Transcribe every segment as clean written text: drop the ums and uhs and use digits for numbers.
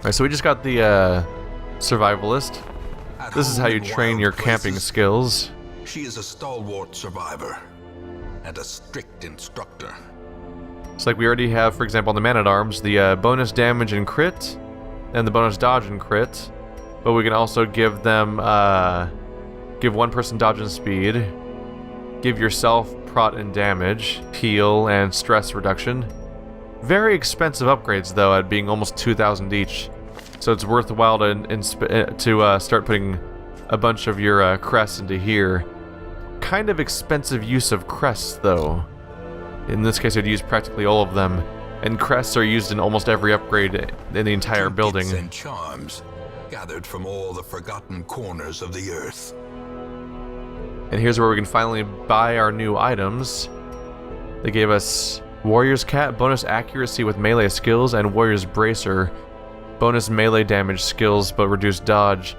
Alright, so we just got the survivalist. This is how you train your camping skills. She is a stalwart survivor and a strict instructor. It's like we already have, for example, on the man-at-arms, the bonus damage and crit, and the bonus dodge and crit. But we can also give them, give one person dodge and speed, give yourself prot and damage, heal, and stress reduction. Very expensive upgrades, though, at being almost 2,000 each. So it's worthwhile to start putting a bunch of your crests into here. Kind of expensive use of crests, though. In this case, I'd use practically all of them. And crests are used in almost every upgrade in the entire building. Trinkets and charms gathered from all the forgotten corners of the earth. And here's where we can finally buy our new items. They gave us Warrior's Cat, bonus accuracy with melee skills, and Warrior's Bracer, bonus melee damage skills but reduced dodge.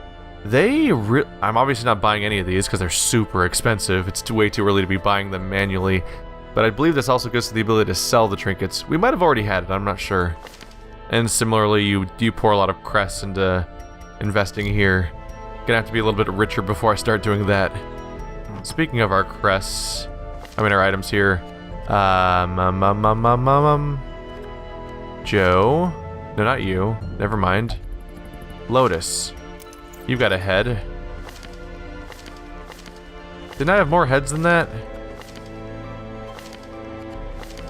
I'm obviously not buying any of these because they're super expensive. It's way too early to be buying them manually. But I believe this also gives us the ability to sell the trinkets. We might have already had it, I'm not sure. And similarly, you pour a lot of crests into investing here. Gonna have to be a little bit richer before I start doing that. Speaking of our crests, our items here. Joe. No, not you. Never mind. Lotus. You've got a head. Didn't I have more heads than that?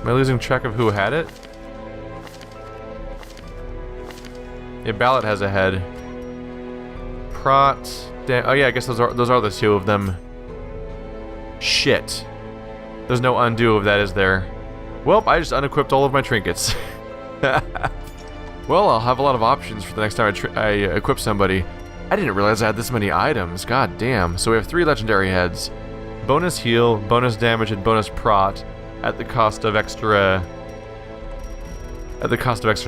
Am I losing track of who had it? Yeah, Ballard has a head. Prot. Oh yeah, I guess those are the two of them. Shit. There's no undo of that, is there? Well, I just unequipped all of my trinkets. Well, I'll have a lot of options for the next time I equip somebody. I didn't realize I had this many items. God damn. So we have 3 legendary heads. Bonus heal, bonus damage, and bonus prot at the cost of extra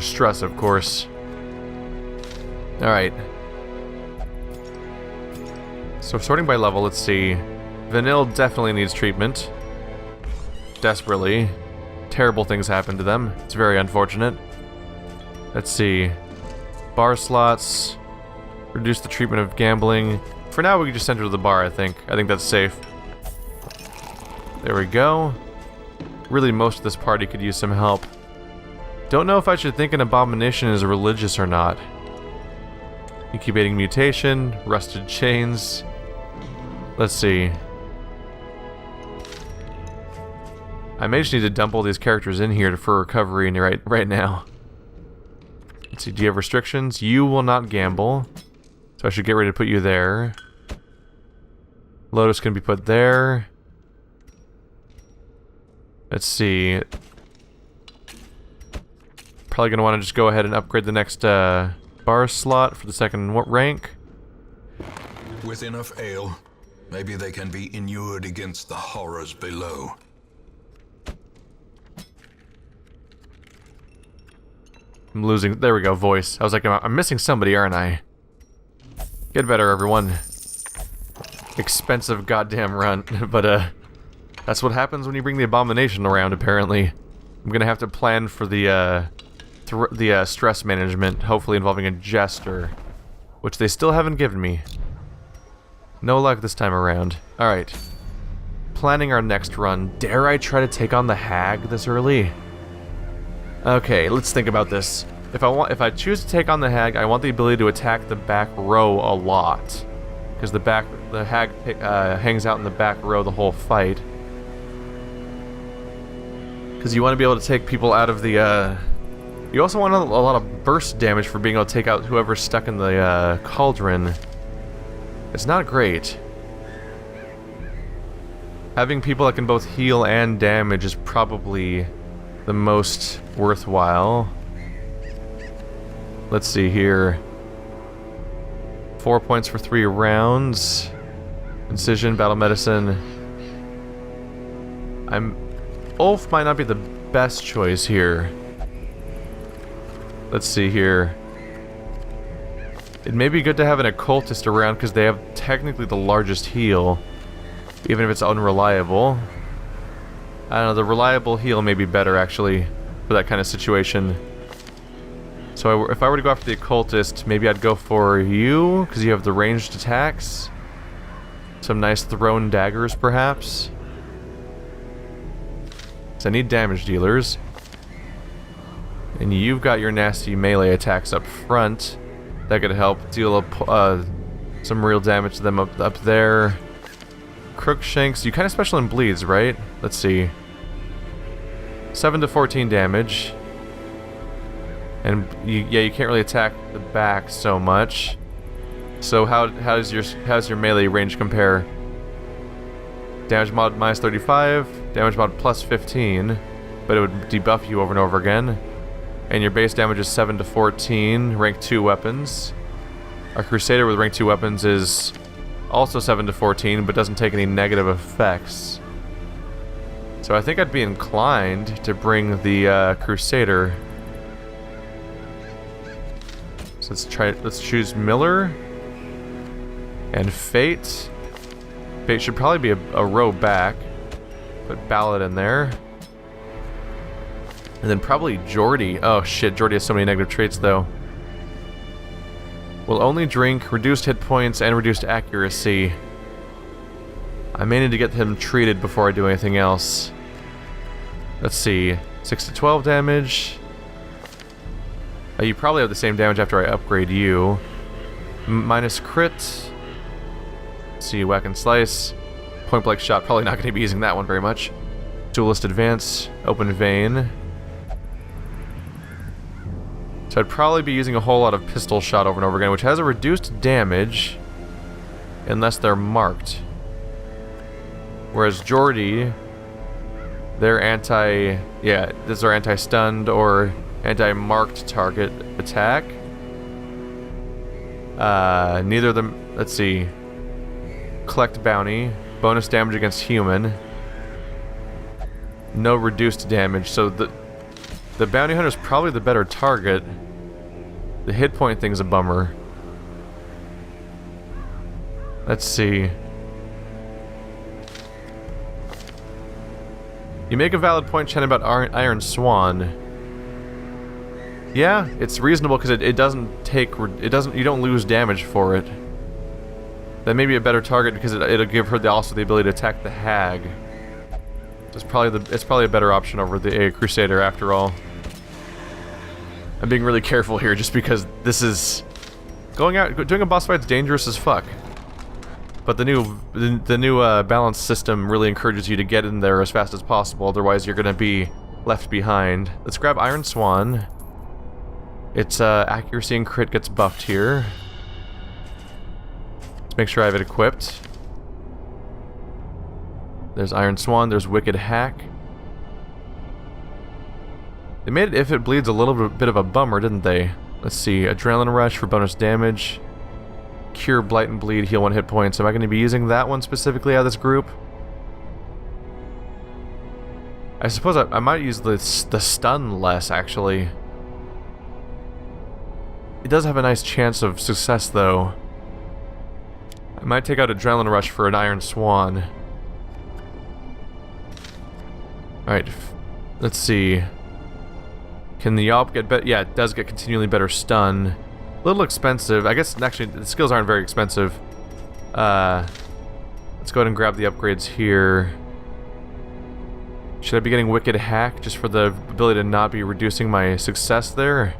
stress, of course. Alright. So sorting by level, let's see. Vanille definitely needs treatment. Desperately. Terrible things happen to them. It's very unfortunate. Let's see. Bar slots. Reduce the treatment of gambling. For now, we can just send her to the bar, I think. I think that's safe. There we go. Really, most of this party could use some help. Don't know if I should think an abomination is religious or not. Incubating mutation. Rusted chains. Let's see. I may just need to dump all these characters in here for recovery right now. Let's see, do you have restrictions? You will not gamble. So I should get ready to put you there. Lotus can be put there. Let's see. Probably going to want to just go ahead and upgrade the next bar slot for the second rank. With enough ale, maybe they can be inured against the horrors below. I'm losing. There we go, voice. I was like, I'm missing somebody, aren't I? Get better, everyone. Expensive goddamn run. But, that's what happens when you bring the abomination around, apparently. I'm gonna have to plan for the stress management, hopefully involving a jester. Which they still haven't given me. No luck this time around. Alright. Planning our next run. Dare I try to take on the hag this early? Okay, let's think about this. If I choose to take on the hag, I want the ability to attack the back row a lot, because the hag hangs out in the back row the whole fight. Because you want to be able to take people out of the. You also want a lot of burst damage for being able to take out whoever's stuck in the cauldron. It's not great. Having people that can both heal and damage is probably the most worthwhile. Let's see here. 4 points for 3 rounds. Incision, battle medicine. Ulf might not be the best choice here. Let's see here. It may be good to have an occultist around because they have technically the largest heal, even if it's unreliable. I don't know, the reliable heal may be better actually for that kind of situation. So if I were to go after the occultist, maybe I'd go for you, because you have the ranged attacks. Some nice thrown daggers, perhaps. So I need damage dealers. And you've got your nasty melee attacks up front. That could help deal some real damage to them up there. Crookshanks, you kind of special in bleeds, right? Let's see. 7 to 14 damage. And yeah, you can't really attack the back so much. So how's your melee range compare? Damage mod minus 35, damage mod plus 15, but it would debuff you over and over again. And your base damage is 7 to 14, rank 2 weapons. Our Crusader with rank 2 weapons is also 7 to 14, but doesn't take any negative effects. So I think I'd be inclined to bring the Crusader. So let's choose Miller and Fate. Fate should probably be a row back. Put Ballard in there. And then probably Geordie. Oh shit, Geordie has so many negative traits though. Will only drink reduced hit points and reduced accuracy. I may need to get him treated before I do anything else. Let's see. 6 to 12 damage. You probably have the same damage after I upgrade you. Minus crit. Let's see, whack and slice. Point blank shot, probably not going to be using that one very much. Duelist advance, open vein. So I'd probably be using a whole lot of pistol shot over and over again, which has a reduced damage unless they're marked. Whereas Geordie, they're these are anti-stunned or anti-marked target attack. Neither of them, let's see. Collect bounty, bonus damage against human. No reduced damage, so the bounty hunter is probably the better target. The hit point thing's a bummer. Let's see. You make a valid point, Chen, about Iron Swan. Yeah, it's reasonable because it doesn't take you don't lose damage for it. That may be a better target because it'll give her also the ability to attack the hag. It's probably a better option over the Crusader after all. I'm being really careful here just because this is doing a boss fight's dangerous as fuck. But the new balance system really encourages you to get in there as fast as possible, otherwise you're gonna be left behind. Let's grab Iron Swan. Its accuracy and crit gets buffed here. Let's make sure I have it equipped. There's Iron Swan, there's Wicked Hack. They made it if it bleeds a little bit of a bummer, didn't they? Let's see, Adrenaline Rush for bonus damage. Cure, Blight, and Bleed, heal 1 hit points. Am I going to be using that one specifically out of this group? I suppose I might use the stun less, actually. It does have a nice chance of success, though. I might take out Adrenaline Rush for an Iron Swan. Alright, let's see. Can the Yelp get better? Yeah, it does get continually better stun. A little expensive. I guess, actually, the skills aren't very expensive. Let's go ahead and grab the upgrades here. Should I be getting Wicked Hack just for the ability to not be reducing my success there?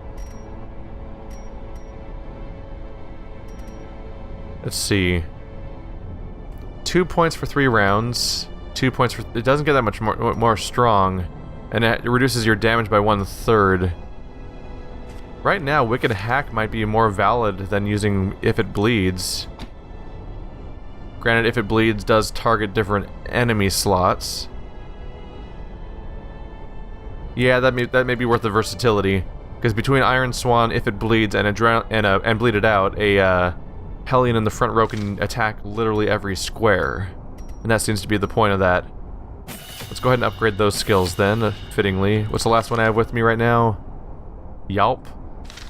Let's see. 2 points for 3 rounds. 2 points for... It doesn't get that much more strong. And it reduces your damage by 1/3. Right now, Wicked Hack might be more valid than using If It Bleeds. Granted, If It Bleeds does target different enemy slots. Yeah, that may be worth the versatility. Because between Iron Swan, If It Bleeds, and Bleed It Out, a Hellion in the front row can attack literally every square. And that seems to be the point of that. Let's go ahead and upgrade those skills then, fittingly. What's the last one I have with me right now? Yelp.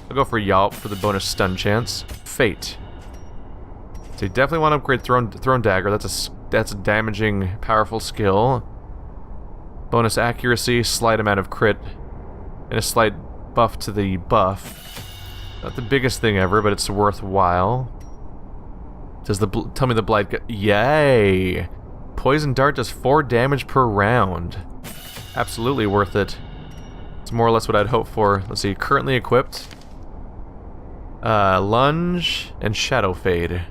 I'll go for Yelp for the bonus stun chance. Fate. So you definitely want to upgrade Thrown Dagger. That's a damaging, powerful skill. Bonus accuracy, slight amount of crit, and a slight buff to the buff. Not the biggest thing ever, but it's worthwhile. Does the tell me the blight go? Yay! Poison dart does 4 damage per round. Absolutely worth it. It's more or less what I'd hope for. Let's see, currently equipped. Lunge and Shadow Fade.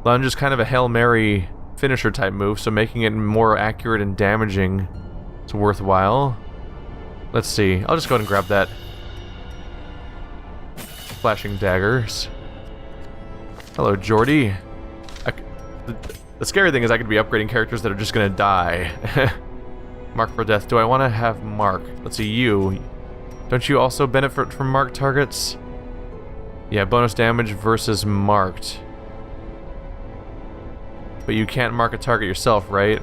Lunge is kind of a Hail Mary finisher type move, so making it more accurate and damaging is worthwhile. Let's see, I'll just go ahead and grab that. Flashing daggers. Hello, Jordy. The scary thing is I could be upgrading characters that are just gonna die. Mark for death. Do I want to have Mark? Let's see, you. Don't you also benefit from marked targets? Yeah, bonus damage versus marked. But you can't mark a target yourself, right?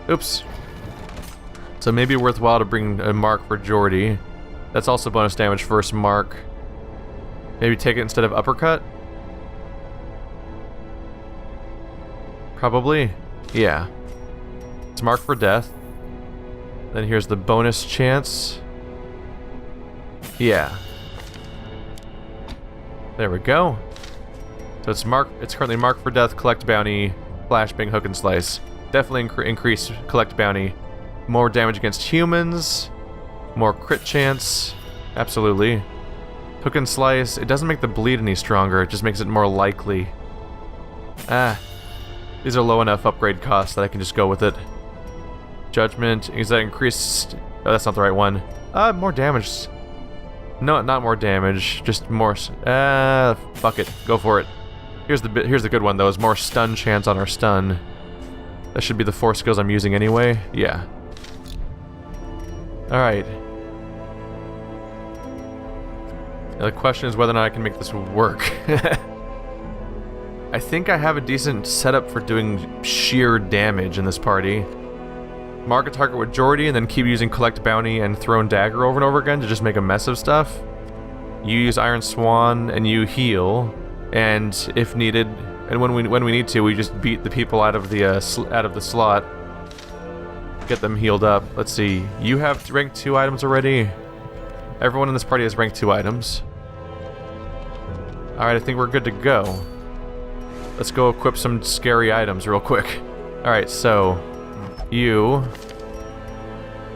Oops. So maybe worthwhile to bring a mark for Jordy. That's also bonus damage versus mark. Maybe take it instead of uppercut? Probably. Yeah. It's mark for death. Then here's the bonus chance. Yeah. There we go. So it's currently marked for death, collect bounty, flashbang, hook and slice. Definitely increase collect bounty. More damage against humans. More crit chance. Absolutely. Hook and slice, it doesn't make the bleed any stronger, it just makes it more likely. These are low enough upgrade costs that I can just go with it. Judgment, is that increased? Oh, that's not the right one. More damage. No, not more damage, just more. Fuck it, go for it. Here's the good one though, is more stun chance on our stun. That should be the 4 skills I'm using anyway. Yeah. Alright. Now the question is whether or not I can make this work. I think I have a decent setup for doing sheer damage in this party. Mark a target with Jordy and then keep using collect bounty and thrown dagger over and over again to just make a mess of stuff. You use Iron Swan and you heal, and if needed, and when we need to, we just beat the people out of the slot. Get them healed up. Let's see. You have rank 2 items already. Everyone in this party has rank 2 items. Alright, I think we're good to go. Let's go equip some scary items real quick. Alright, so you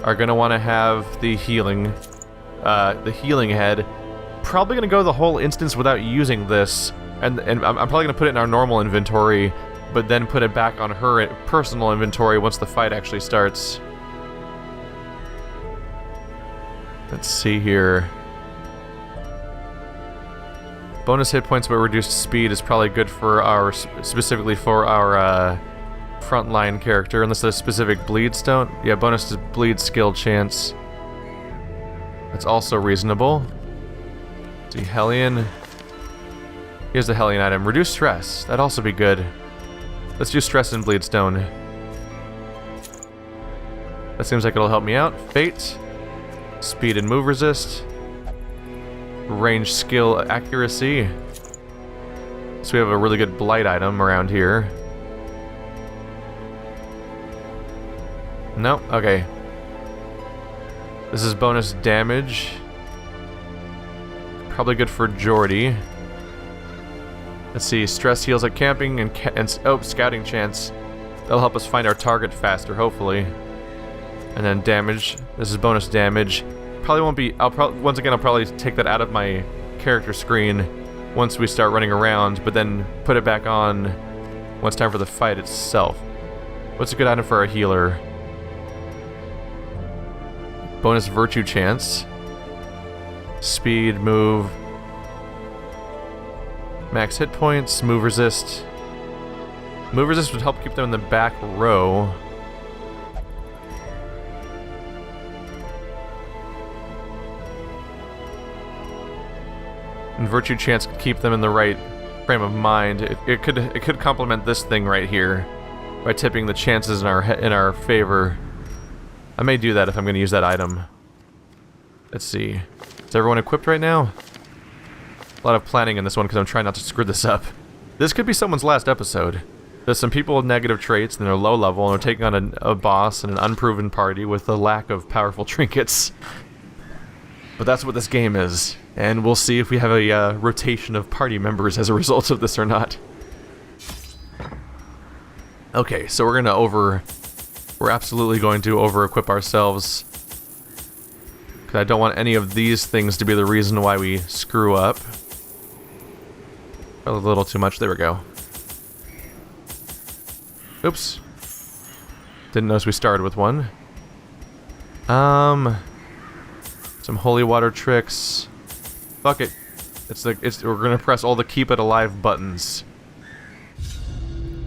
are gonna want to have the healing head. Probably gonna go the whole instance without using this, and I'm probably gonna put it in our normal inventory, but then put it back on her personal inventory once the fight actually starts. Let's see here. Bonus hit points but reduced speed is probably good for our, specifically for our frontline character, unless there's specific bleed stone. Yeah, bonus to bleed skill chance. That's also reasonable. Let's see, Hellion. Here's the Hellion item. Reduce stress. That'd also be good. Let's do stress and bleed stone. That seems like it'll help me out. Fate. Speed and move resist. Range skill accuracy. So we have a really good blight item around here. No? Okay. This is bonus damage. Probably good for Jordy. Let's see, stress heals at camping and scouting chance. That'll help us find our target faster, hopefully. And then damage. This is bonus damage. Probably won't be. Once again, I'll probably take that out of my character screen once we start running around, but then put it back on when it's time for the fight itself. What's a good item for a healer? Bonus virtue chance. Speed, move. Max hit points, move resist. Move resist would help keep them in the back row. And virtue chance could keep them in the right frame of mind. It could complement this thing right here by tipping the chances in our favor. I may do that if I'm going to use that item. Let's see. Is everyone equipped right now? A lot of planning in this one because I'm trying not to screw this up. This could be someone's last episode. There's some people with negative traits and they're low level and they're taking on a boss and an unproven party with a lack of powerful trinkets. But that's what this game is, and we'll see if we have a rotation of party members as a result of this or not. Okay, so we're absolutely going to over-equip ourselves, because I don't want any of these things to be the reason why we screw up. A little too much, there we go. Oops. Didn't notice we started with one. Some holy water tricks. Fuck it. We're gonna press all the keep it alive buttons.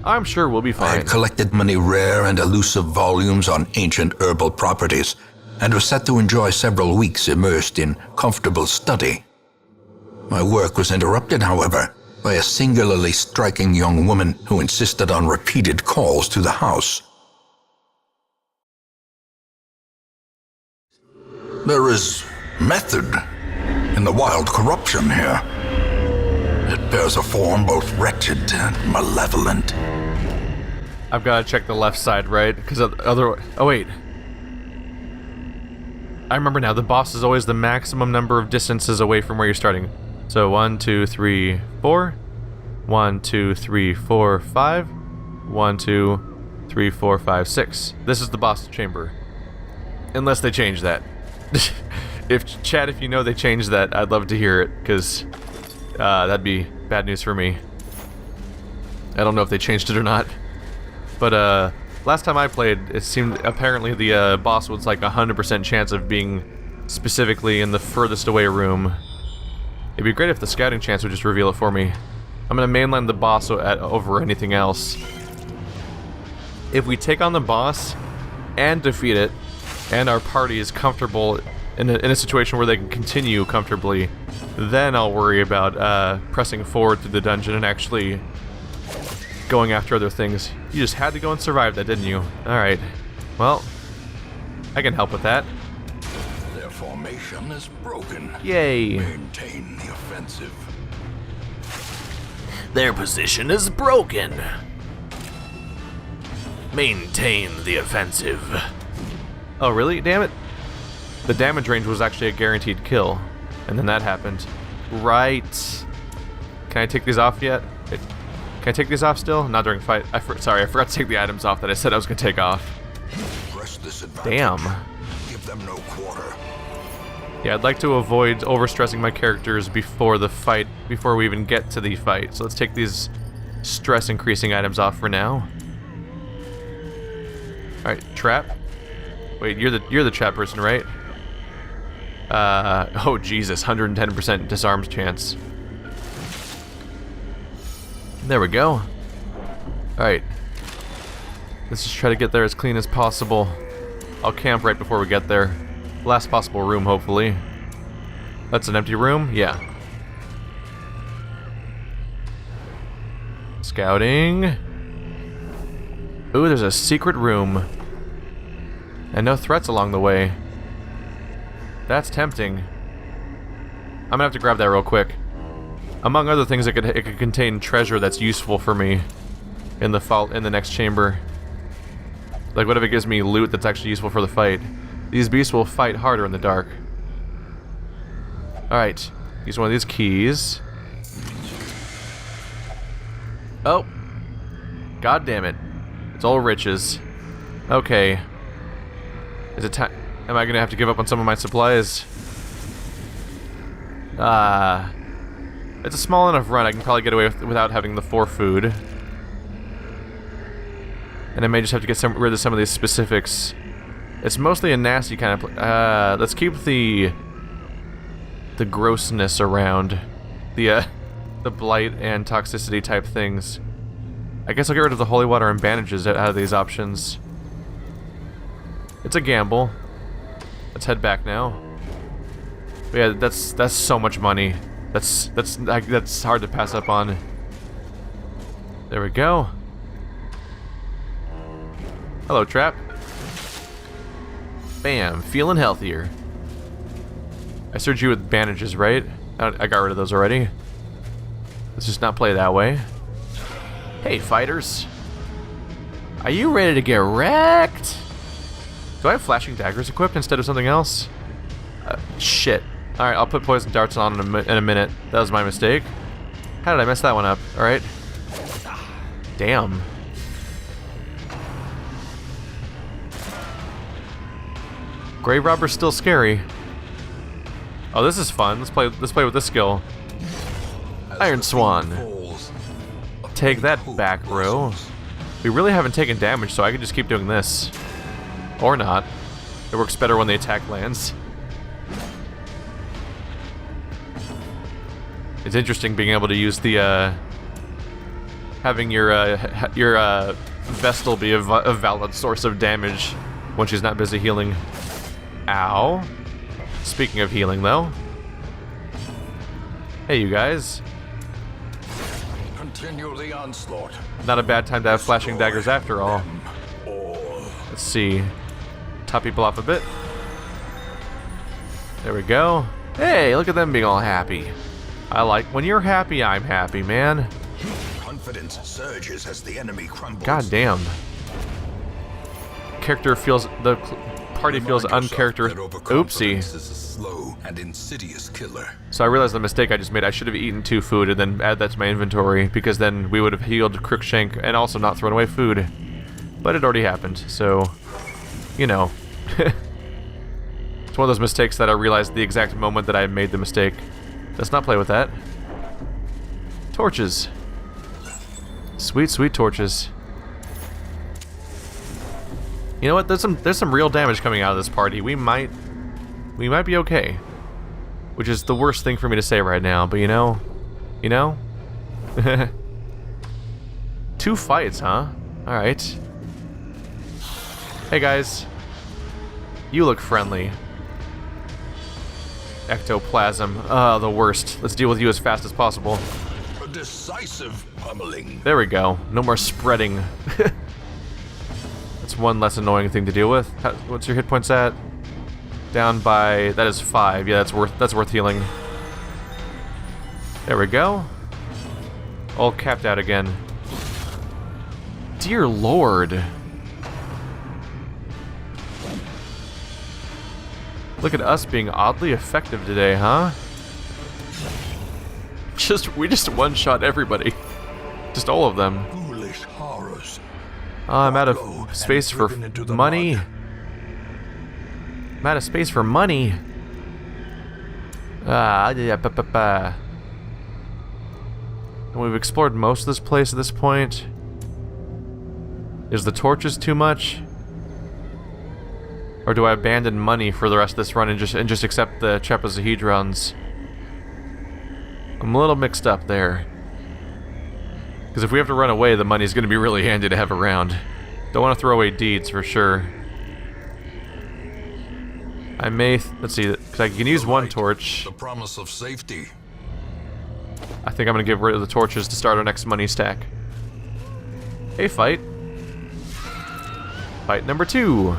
I'm sure we'll be I fine. had collected many rare and elusive volumes on ancient herbal properties, and was set to enjoy several weeks immersed in comfortable study. My work was interrupted, however, by a singularly striking young woman who insisted on repeated calls to the house. There is method in the wild corruption here. It bears a form both wretched and malevolent. I've got to check the left side, right? Because other. Oh wait. I remember now. The boss is always the maximum number of distances away from where you're starting. So 1, 2, 3, 4. 1, 2, 3, 4, 5. 1, 2, 3, 4, 5, 6. This is the boss chamber. Unless they change that. If you know they changed that, I'd love to hear it, because that'd be bad news for me. I don't know if they changed it or not. But last time I played, it seemed apparently the boss was like 100% chance of being specifically in the furthest away room. It'd be great if the scouting chance would just reveal it for me. I'm gonna mainline the boss over anything else. If we take on the boss and defeat it, and our party is comfortable in a situation where they can continue comfortably, then I'll worry about pressing forward through the dungeon and actually going after other things. You just had to go and survive that, didn't you? Alright. Well, I can help with that. Their formation is broken. Yay. Maintain the offensive. Their position is broken. Maintain the offensive. Oh, really? Damn it. The damage range was actually a guaranteed kill. And then that happened. Right. Can I take these off yet? Can I take these off still? Not during fight. Sorry, I forgot to take the items off that I said I was going to take off. Press this advantage. Damn. Give them no quarter. Yeah, I'd like to avoid overstressing my characters before the fight, before we even get to the fight. So let's take these stress-increasing items off for now. Alright, trap. Wait, you're the trap person, right? Oh Jesus, 110% disarms chance. There we go. Alright. Let's just try to get there as clean as possible. I'll camp right before we get there. Last possible room, hopefully. That's an empty room? Yeah. Scouting. Ooh, there's a secret room. And no threats along the way. That's tempting. I'm gonna have to grab that real quick. Among other things, it could contain treasure that's useful for me in the next chamber. Like, what if it gives me loot that's actually useful for the fight? These beasts will fight harder in the dark. Alright, use one of these keys. Oh! God damn it. It's all riches. Okay. Is it time? Am I gonna have to give up on some of my supplies? It's a small enough run, I can probably get away without having the 4 food. And I may just have to get rid of some of these specifics. It's mostly a nasty kind of let's keep the grossness around. The blight and toxicity type things. I guess I'll get rid of the holy water and bandages out of these options. It's a gamble. Let's head back now. But yeah, that's so much money. That's hard to pass up on. There we go. Hello, Trap. Bam, feeling healthier. I served you with bandages, right? I got rid of those already. Let's just not play that way. Hey, fighters. Are you ready to get wrecked? Do I have flashing daggers equipped instead of something else? Shit. Alright, I'll put poison darts on in a minute. That was my mistake. How did I mess that one up? Alright. Damn. Grave Robber's still scary. Oh, this is fun. Let's play with this skill. Iron Swan. Take that back row. We really haven't taken damage, so I can just keep doing this. Or not. It works better when the attack lands. It's interesting being able to use the, having your Vestal be a valid source of damage when she's not busy healing. Ow. Speaking of healing, though. Hey, you guys. Continue the onslaught. Not a bad time to have flashing daggers after all. Let's see. Top people off a bit. There we go. Hey, look at them being all happy. I like when you're happy, I'm happy, man. Confidence surges as the enemy crumbles. God damn. Character feels the party feels uncharacteristic. Oopsie. Is a slow and insidious killer. So I realized the mistake I just made. I should have eaten 2 food and then add that to my inventory, because then we would have healed Crookshank and also not thrown away food. But it already happened, so you know. It's one of those mistakes that I realized the exact moment that I made the mistake. Let's not play with that. Torches. Sweet, sweet torches. You know what? There's some real damage coming out of this party. We might be okay. Which is the worst thing for me to say right now, but you know? 2 fights, huh? Alright. Hey guys. You look friendly. Ectoplasm. The worst. Let's deal with you as fast as possible. A decisive pummeling. There we go. No more spreading. That's one less annoying thing to deal with. What's your hit points at? Down by... that is 5. Yeah, that's worth healing. There we go. All capped out again. Dear Lord. Look at us being oddly effective today, huh? We just one-shot everybody. Just all of them. Foolish horrors. I'm out of space for money. I'm out of space for money. And we've explored most of this place at this point. Is the torches too much? Or do I abandon money for the rest of this run and just accept the trapezohedrons? I'm a little mixed up there. Because if we have to run away, the money's going to be really handy to have around. Don't want to throw away deeds for sure. I may... let's see, because I can use one torch. The promise of safety. I think I'm going to get rid of the torches to start our next money stack. Hey, fight. Fight number 2.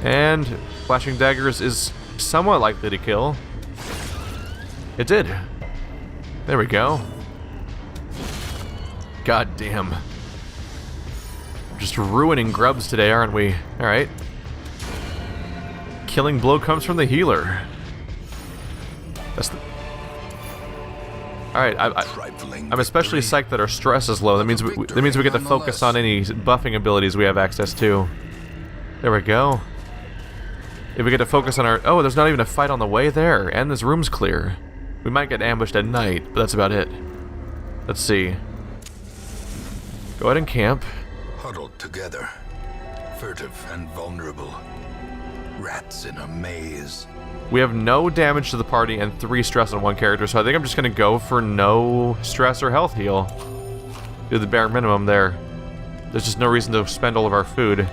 And flashing daggers is somewhat likely to kill. It did. There we go. God damn. Just ruining grubs today, aren't we? Alright. Killing blow comes from the healer. That's the... Alright, I'm especially psyched that our stress is low. That means we get to focus on any buffing abilities we have access to. There we go. If we get to focus on our... oh, there's not even a fight on the way there, and this room's clear. We might get ambushed at night, but that's about it. Let's see. Go ahead and camp. Huddled together, furtive and vulnerable. Rats in a maze. We have no damage to the party and 3 stress on one character, so I think I'm just going to go for no stress or health heal. Do the bare minimum there. There's just no reason to spend all of our food.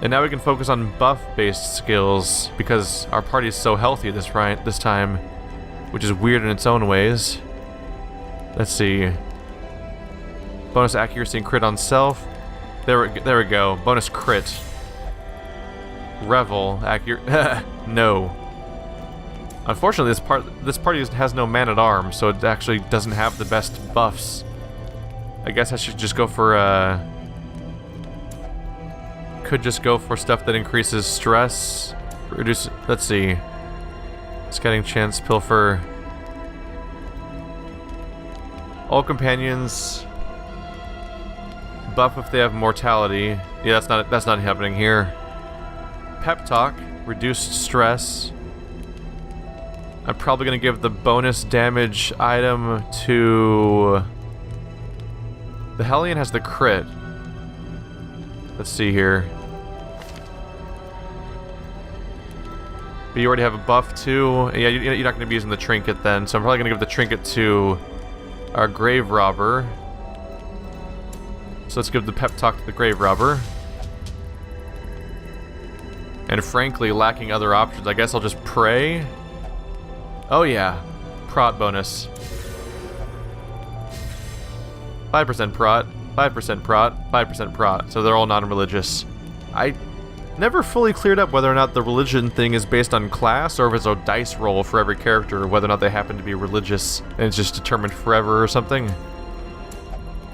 And now we can focus on buff-based skills, because our party's so healthy this time, which is weird in its own ways. Let's see. Bonus accuracy and crit on self. There we go. Bonus crit. Revel. No. Unfortunately, this party has no man-at-arms, so it actually doesn't have the best buffs. I guess I should just go for, could just go for stuff that increases stress. Reduce... let's see. Scouting chance, pilfer. All companions buff if they have mortality. Yeah, that's not happening here. Pep talk, reduced stress. I'm probably gonna give the bonus damage item to... The Hellion has the crit. Let's see here. But you already have a buff too. Yeah, you're not gonna be using the trinket then, so I'm probably gonna give the trinket to our grave robber. So let's give the pep talk to the grave robber. And frankly, lacking other options, I guess I'll just pray. Oh yeah, prot bonus. 5% prot, 5% prot, 5% prot. So they're all non-religious. I never fully cleared up whether or not the religion thing is based on class or if it's a dice roll for every character, or whether or not they happen to be religious and it's just determined forever or something.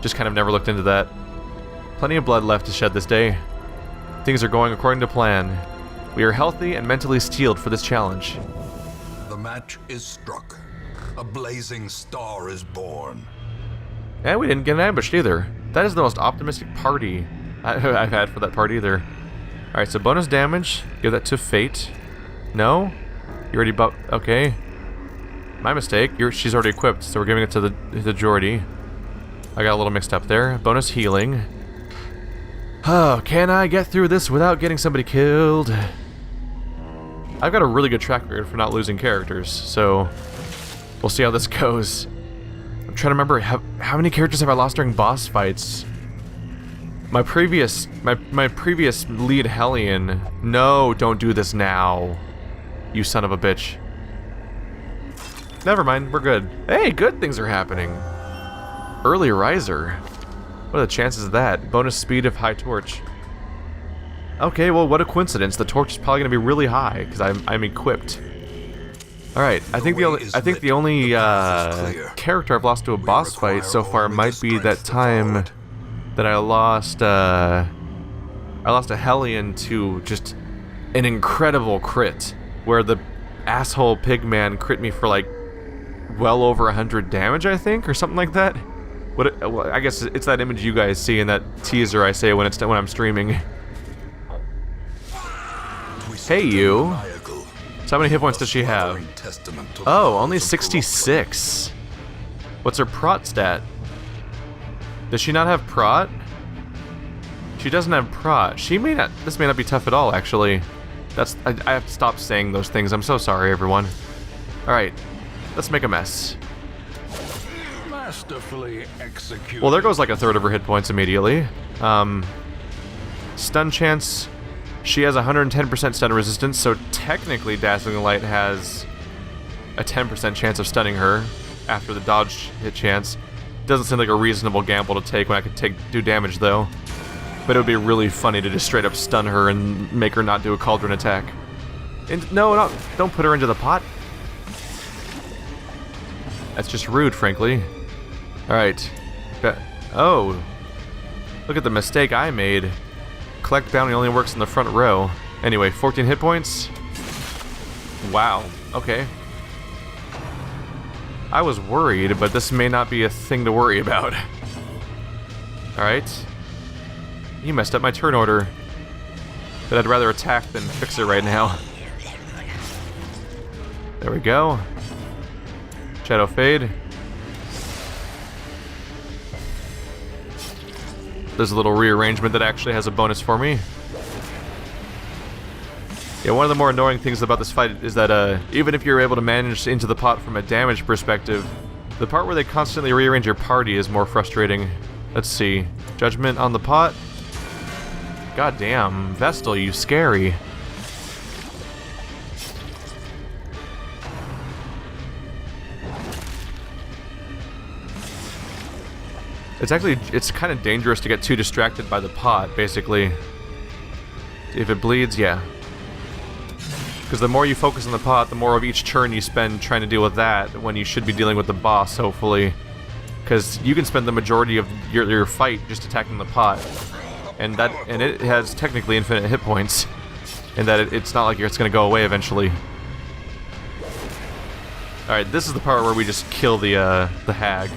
Just kind of never looked into that. Plenty of blood left to shed this day. Things are going according to plan. We are healthy and mentally steeled for this challenge. The match is struck. A blazing star is born. And we didn't get ambushed either. That is the most optimistic party I've had for that part either. Alright, so bonus damage. Give that to Fate. No? You already okay. My mistake. She's already equipped, so we're giving it to the Geordie. I got a little mixed up there. Bonus healing. Oh, can I get through this without getting somebody killed? I've got a really good track record for not losing characters, so we'll see how this goes. I'm trying to remember how many characters have I lost during boss fights. My previous lead Hellion. No, don't do this now. You son of a bitch. Never mind, we're good. Hey, good things are happening. Early riser. What are the chances of that? Bonus speed of high torch. Okay, well, what a coincidence. The torch is probably going to be really high because I'm equipped. All right, I think the only character I've lost to a boss fight so far might be that time that I lost a Hellion to just an incredible crit, where the asshole pigman crit me for like well over 100 damage, I think, or something like that. Well, I guess it's that image you guys see in that teaser I say when I'm streaming. Hey, you. So how many hit points does she have? Oh, only 66. What's her prot stat? Does she not have prot? She doesn't have prot. This may not be tough at all, actually. I have to stop saying those things. I'm so sorry, everyone. Alright, let's make a mess. Masterfully executed. Well, there goes like a third of her hit points immediately. Stun chance. She has 110% stun resistance, so technically Dazzling Light has a 10% chance of stunning her after the dodge hit chance. Doesn't seem like a reasonable gamble to take when I could do damage, though. But it would be really funny to just straight up stun her and make her not do a cauldron attack. And no, don't put her into the pot. That's just rude, frankly. Alright. Oh. Look at the mistake I made. Collect bounty only works in the front row. Anyway, 14 hit points. Wow. Okay. I was worried, but this may not be a thing to worry about. Alright. You messed up my turn order. But I'd rather attack than fix it right now. There we go. Shadow Fade. There's a little rearrangement that actually has a bonus for me. Yeah, one of the more annoying things about this fight is that even if you're able to manage into the pot from a damage perspective, the part where they constantly rearrange your party is more frustrating. Let's see. Judgment on the pot. God damn, Vestal, you scary. It's kind of dangerous to get too distracted by the pot, basically. If it bleeds, yeah. Because the more you focus on the pot, the more of each turn you spend trying to deal with that, when you should be dealing with the boss, hopefully. Because you can spend the majority of your fight just attacking the pot. And it has technically infinite hit points. And that it's not like it's going to go away eventually. Alright, this is the part where we just kill the hag.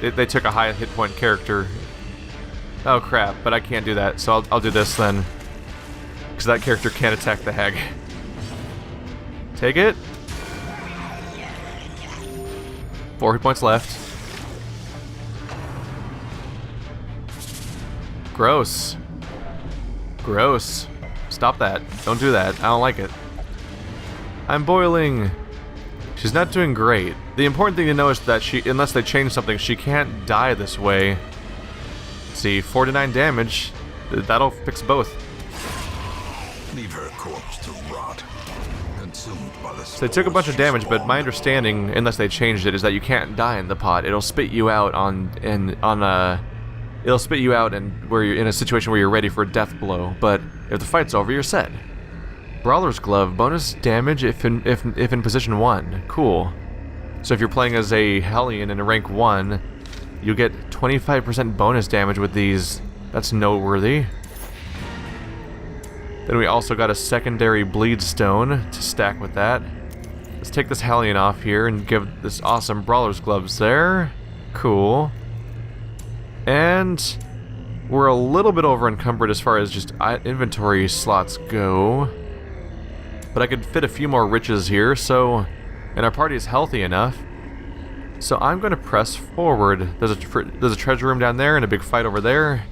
They took a high hit point character. Oh crap, but I can't do that, so I'll do this then. Because that character can't attack the hag. Take it. 4 hit points left. Gross. Gross. Stop that. Don't do that. I don't like it. I'm boiling. She's not doing great. The important thing to know is that she, unless they change something, she can't die this way. See, 4 to 9 damage. That'll fix both. Leave her corpse to rot. Consumed by the So they took a bunch of damage, but my understanding, unless they changed it, is that you can't die in the pot. It'll spit you out it'll spit you out and where you're in a situation where you're ready for a death blow. But if the fight's over, you're set. Brawler's Glove, bonus damage if in position 1. Cool. So if you're playing as a Hellion in a rank 1, you get 25% bonus damage with these. That's noteworthy. Then we also got a secondary Bleed Stone to stack with that. Let's take this Hellion off here and give this awesome Brawler's Gloves there. Cool. And we're a little bit over encumbered as far as just inventory slots go. But I could fit a few more riches here, so... And our party is healthy enough. So I'm going to press forward. There's a treasure room down there and a big fight over there.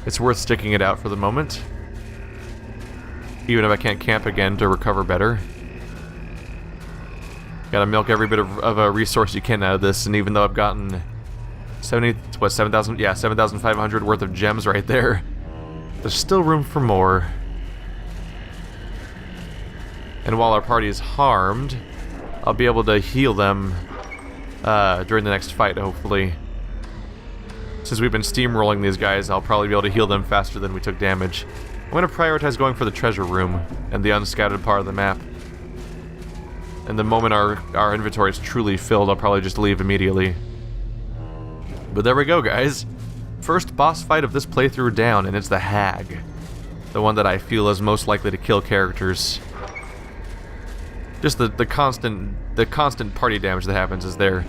It's worth sticking it out for the moment. Even if I can't camp again to recover better. Gotta milk every bit of a resource you can out of this, and even though I've gotten 7,000? Yeah, 7,500 worth of gems right there. There's still room for more. And while our party is harmed, I'll be able to heal them during the next fight, hopefully. Since we've been steamrolling these guys, I'll probably be able to heal them faster than we took damage. I'm going to prioritize going for the treasure room and the unscattered part of the map. And the moment our inventory is truly filled, I'll probably just leave immediately. But there we go, guys. First boss fight of this playthrough down, and it's the Hag. The one that I feel is most likely to kill characters. Just the constant party damage that happens is there.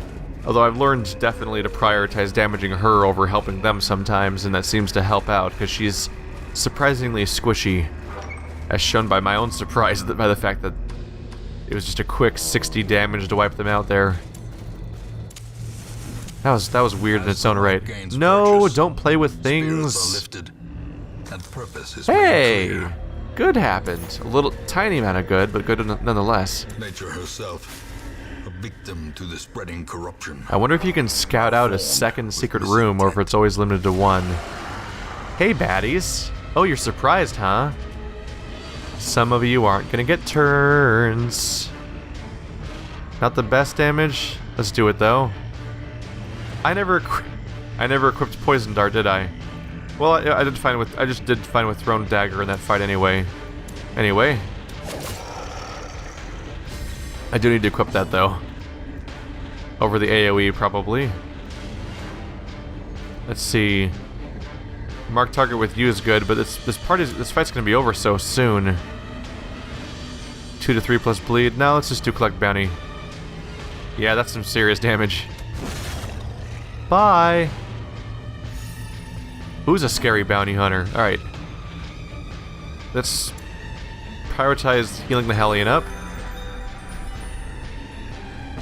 Although I've learned definitely to prioritize damaging her over helping them sometimes, and that seems to help out, because she's surprisingly squishy. As shown by my own surprise by the fact that it was just a quick 60 damage to wipe them out there. That was weird in its own right. No, don't play with things. Hey! Good happened. A little tiny amount of good, but good nonetheless. Nature herself, a victim to the spreading corruption. I wonder if you can scout out a second secret room, or if it's always limited to one. Hey, baddies. Oh, you're surprised, huh? Some of you aren't gonna get turns. Not the best damage. Let's do it though. I never equipped Poison Dart, did I? Well, I just did fine with Thrown Dagger in that fight anyway. Anyway. I do need to equip that though. Over the AoE probably. Let's see. Mark target with you is good, but this fight's gonna be over so soon. 2 to 3 plus bleed. Now let's just do collect bounty. Yeah, that's some serious damage. Bye. Who's a scary bounty hunter? Alright. Let's prioritize healing the Hellion up.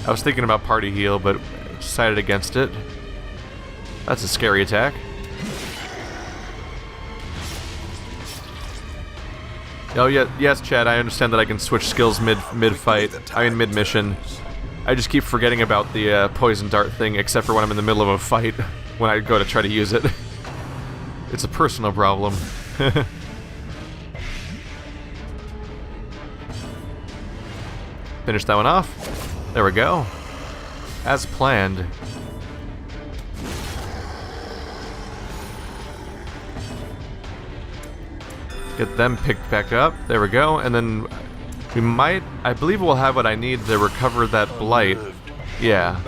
I was thinking about party heal, but decided against it. That's a scary attack. Oh yeah, yes, Chad. I understand that I can switch skills mid-fight. I mean mid-mission. I just keep forgetting about the poison dart thing, except for when I'm in the middle of a fight, when I go to try to use it. It's a personal problem. Finish that one off. There we go. As planned. Get them picked back up. There we go. And then we might... I believe we'll have what I need to recover that blight. Yeah.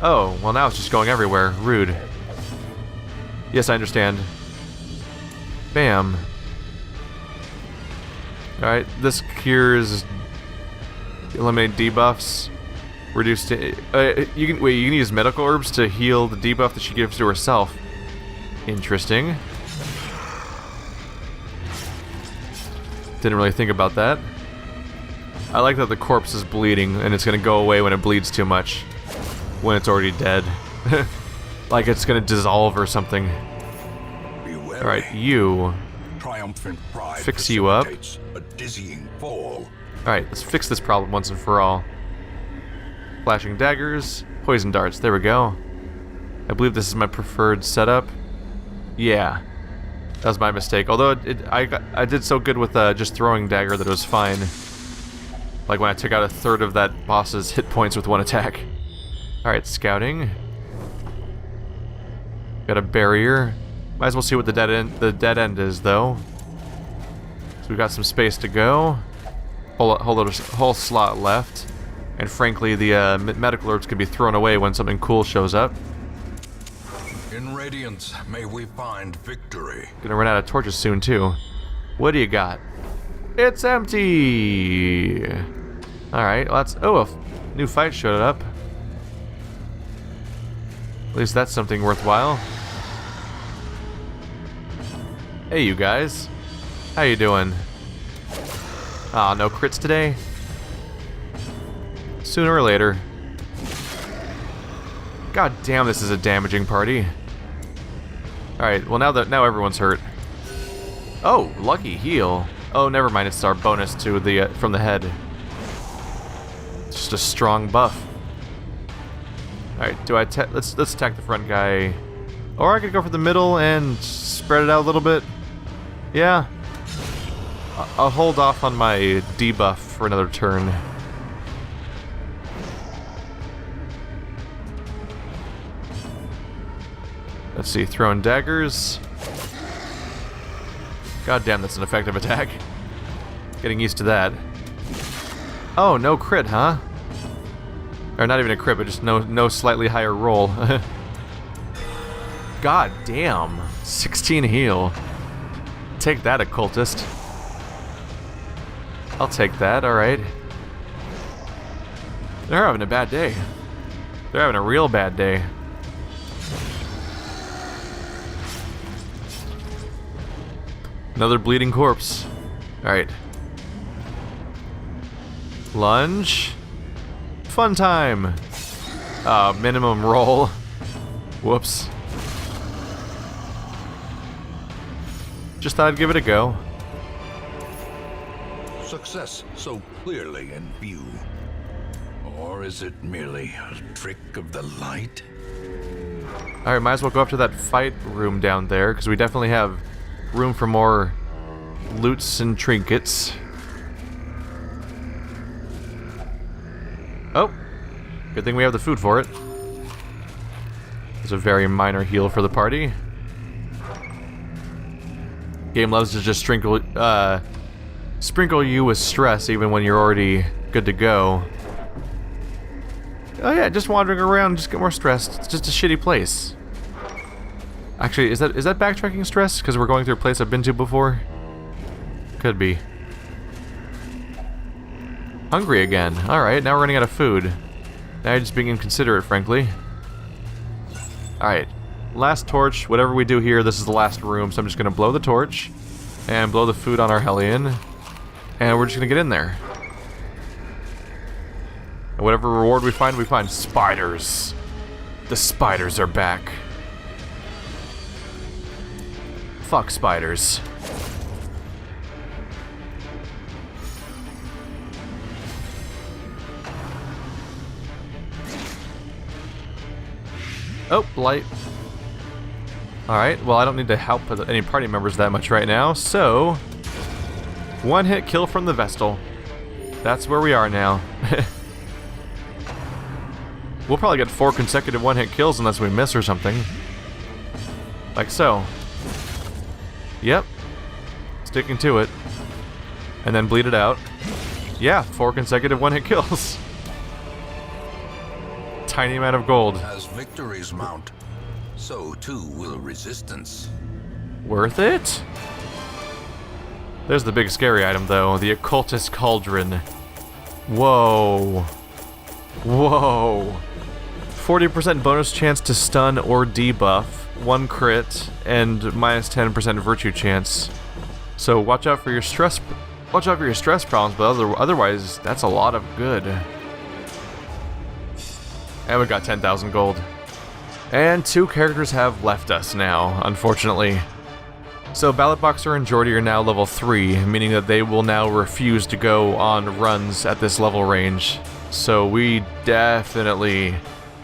Oh, well now it's just going everywhere. Rude. Yes, I understand. Bam. Alright, this cures Eliminate debuffs. Reduce. You can use medical herbs to heal the debuff that she gives to herself. Interesting. Didn't really think about that. I like that the corpse is bleeding and it's gonna go away when it bleeds too much. When it's already dead. Like it's gonna dissolve or something. Alright, you. Triumphant pride fix you up. a dizzying fall. Alright, let's fix this problem once and for all. Flashing daggers, poison darts, there we go. I believe this is my preferred setup. Yeah. That was my mistake. Although I did so good with just throwing dagger that it was fine. Like when I took out a third of that boss's hit points with one attack. Alright, scouting. Got a barrier. Might as well see what the dead end is though. So we've got some space to go. Whole slot left. And frankly, the medical herbs can be thrown away when something cool shows up. In Radiance, may we find victory. Gonna run out of torches soon too. What do you got? It's empty! Alright, let's... Oh, a new fight showed up. At least that's something worthwhile. Hey, you guys. How you doing? Aw, no crits today? Sooner or later. God damn, this is a damaging party. Alright, well now everyone's hurt. Oh, lucky heal. Oh, never mind, it's our bonus to the from the head. It's just a strong buff. Alright, let's attack the front guy. Or I could go for the middle and spread it out a little bit. Yeah. I'll hold off on my debuff for another turn. Let's see, throwing daggers. God damn, that's an effective attack. Getting used to that. Oh, no crit, huh? Or not even a crit, but just no slightly higher roll. God damn. 16 heal. Take that, occultist. I'll take that, alright. They're having a bad day. They're having a real bad day. Another bleeding corpse. Alright. Lunge. Fun time. Minimum roll. Whoops. Just thought I'd give it a go. Success so clearly in view. Or is it merely a trick of the light? Alright, might as well go up to that fight room down there, because we definitely have room for more loots and trinkets. Oh! Good thing we have the food for it. It's a very minor heal for the party. Game loves to just sprinkle you with stress even when you're already good to go. Oh yeah, just wandering around, just get more stressed. It's just a shitty place. Actually, is that backtracking stress? Because we're going through a place I've been to before? Could be. Hungry again. Alright, now we're running out of food. Now you're just being inconsiderate, frankly. Alright. Last torch. Whatever we do here, this is the last room, so I'm just going to blow the torch. And blow the food on our Hellion. And we're just going to get in there. And whatever reward we find spiders. The spiders are back. Fuck spiders. Oh, light. Alright, well I don't need to help any party members that much right now, so... One hit kill from the Vestal. That's where we are now. We'll probably get 4 consecutive one-hit kills unless we miss or something. Like so. Yep. Sticking to it. And then bleed it out. Yeah, 4 consecutive one-hit kills. Tiny amount of gold. As victories mount, so too will resistance. Worth it? There's the big scary item though, the Occultist Cauldron. Whoa. Whoa. 40% bonus chance to stun or debuff, 1 crit, and minus 10% virtue chance. So watch out for your stress problems, but otherwise, that's a lot of good. And we got 10,000 gold. And 2 characters have left us now, unfortunately. So Ballot Boxer and Jordy are now level 3, meaning that they will now refuse to go on runs at this level range. So we definitely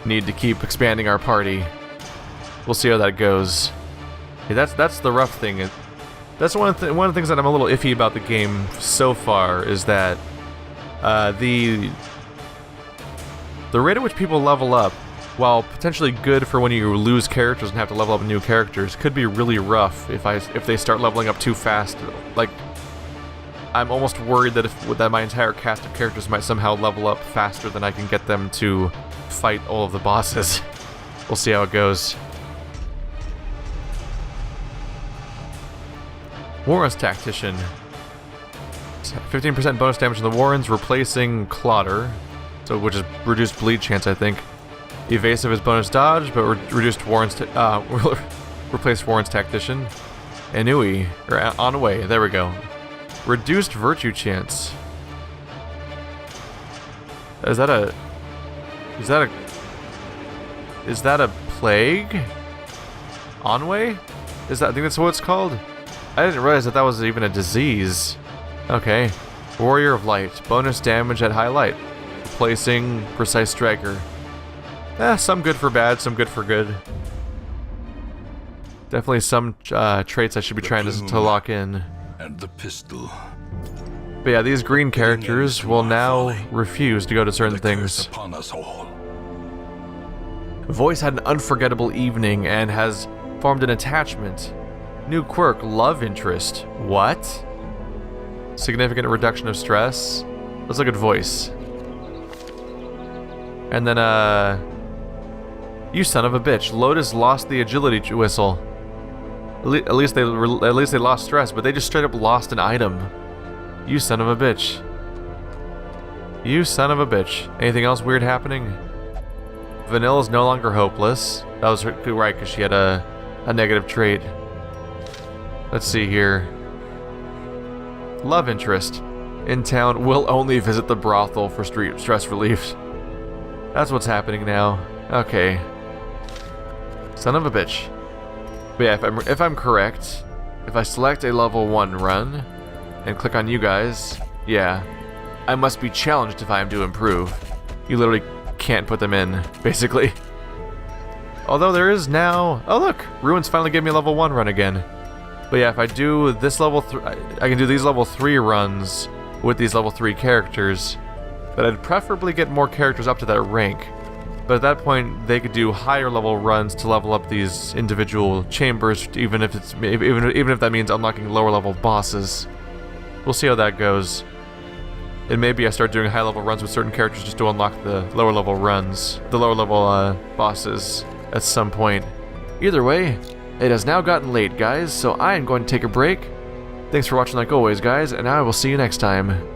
need to keep expanding our party. We'll see how that goes. Yeah, that's the rough thing. That's one of the things that I'm a little iffy about the game so far, is that the rate at which people level up, while potentially good for when you lose characters and have to level up new characters, could be really rough if they start leveling up too fast. Like, I'm almost worried that my entire cast of characters might somehow level up faster than I can get them to fight all of the bosses. We'll see how it goes. Warren's Tactician. 15% bonus damage to the Warrens, replacing Clotter, so which is reduced bleed chance, I think. Evasive is bonus dodge, but reduced Warren's replaced Warren's Tactician. Anui, or Anui, there we go. Reduced virtue chance. Is that a plague? Anui? I think that's what it's called? I didn't realize that was even a disease. Okay. Warrior of Light. Bonus damage at high light. Replacing Precise Striker. Some good for bad, some good for good. Definitely some traits I should be trying to lock in. And the pistol. But yeah, these green characters will now refuse to go to certain things. Upon us all. Voice had an unforgettable evening and has formed an attachment. New quirk, love interest. What? Significant reduction of stress. Let's look at Voice. And then, you son of a bitch. Lotus lost the agility whistle. At least they lost stress, but they just straight up lost an item. You son of a bitch. You son of a bitch. Anything else weird happening? Vanilla's no longer hopeless. That was right, because she had a negative trait. Let's see here. Love interest. In town, will only visit the brothel for stress relief. That's what's happening now. Okay. Son of a bitch. But yeah, if I'm correct, if I select a level 1 run and click on you guys, yeah, I must be challenged if I am to improve. You literally can't put them in, basically. Although there is now... Oh look! Ruins finally gave me a level 1 run again. But yeah, if I do this level 3... I can do these level 3 runs with these level 3 characters. But I'd preferably get more characters up to that rank. But at that point, they could do higher level runs to level up these individual chambers, even if that means unlocking lower level bosses. We'll see how that goes. And maybe I start doing high level runs with certain characters just to unlock the lower level runs, the lower level bosses at some point. Either way, it has now gotten late, guys, so I am going to take a break. Thanks for watching like always, guys, and I will see you next time.